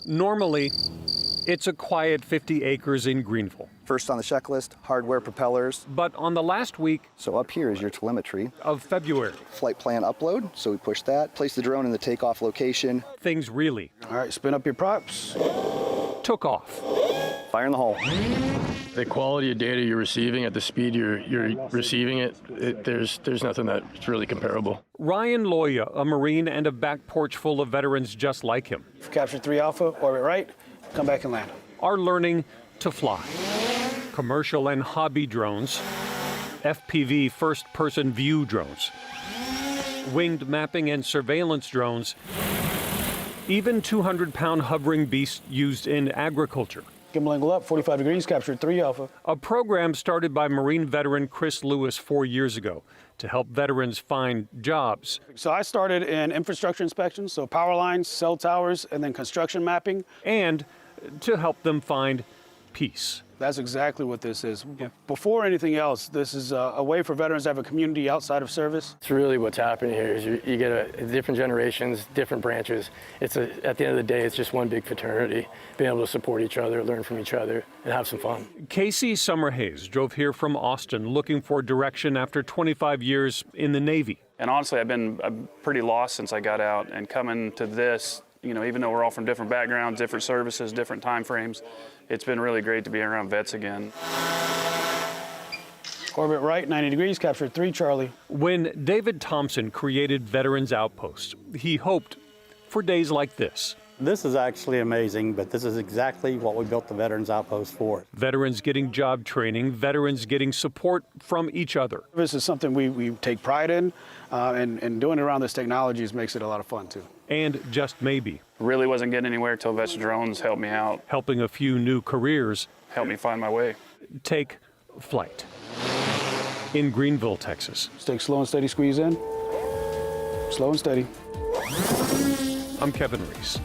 Normally, it's a quiet 50 acres in Greenville. First on the checklist, hardware, propellers. But on the last week So up here is your telemetry. of February, Flight plan upload, so we push that. Place the drone in the takeoff location. things really All right, spin up your props. took off. Fire in the hole. The quality of data you're receiving at the speed you're receiving it, there's nothing that's really comparable. Ryan Loya, a Marine and a back porch full of veterans just like him, Capture 3 Alpha, orbit right, come back and land. are learning to fly. Commercial and hobby drones, FPV first-person view drones, winged mapping and surveillance drones, even 200-pound hovering beasts used in agriculture. Gimbal angle up, 45 degrees, capture 3 Alpha. A program started by Marine veteran Chris Lewis 4 years ago to help veterans find jobs So I started in infrastructure inspection, so power lines, cell towers, and then construction mapping. and to help them find peace. That's exactly what this is. Before anything else, this is a way for veterans to have a community outside of service. It's really what's happening here is you get different generations, different branches. At the end of the day, it's just one big fraternity, being able to support each other, learn from each other, and have some fun. Casey Summerhays drove here from Austin looking for direction after 25 years in the Navy. And honestly, I'm pretty lost since I got out, and coming to this, you know, even though we're all from different backgrounds, different services, different time frames, it's been really great to be around vets again. Orbit right, 90 degrees, capture 3 Charlie. When David Thompson created Veterans Outpost, he hoped for days like this. This is actually amazing, but this is exactly what we built the Veterans Outpost for. Veterans getting job training, veterans getting support from each other. This is something we take pride in, and doing it around this technology makes it a lot of fun too. And just maybe, Really wasn't getting anywhere till Vets Drones helped me out, helping a few new careers helped me find my way. take flight. In Greenville, Texas. Just take slow and steady squeeze in. Slow and steady. I'm Kevin Reese.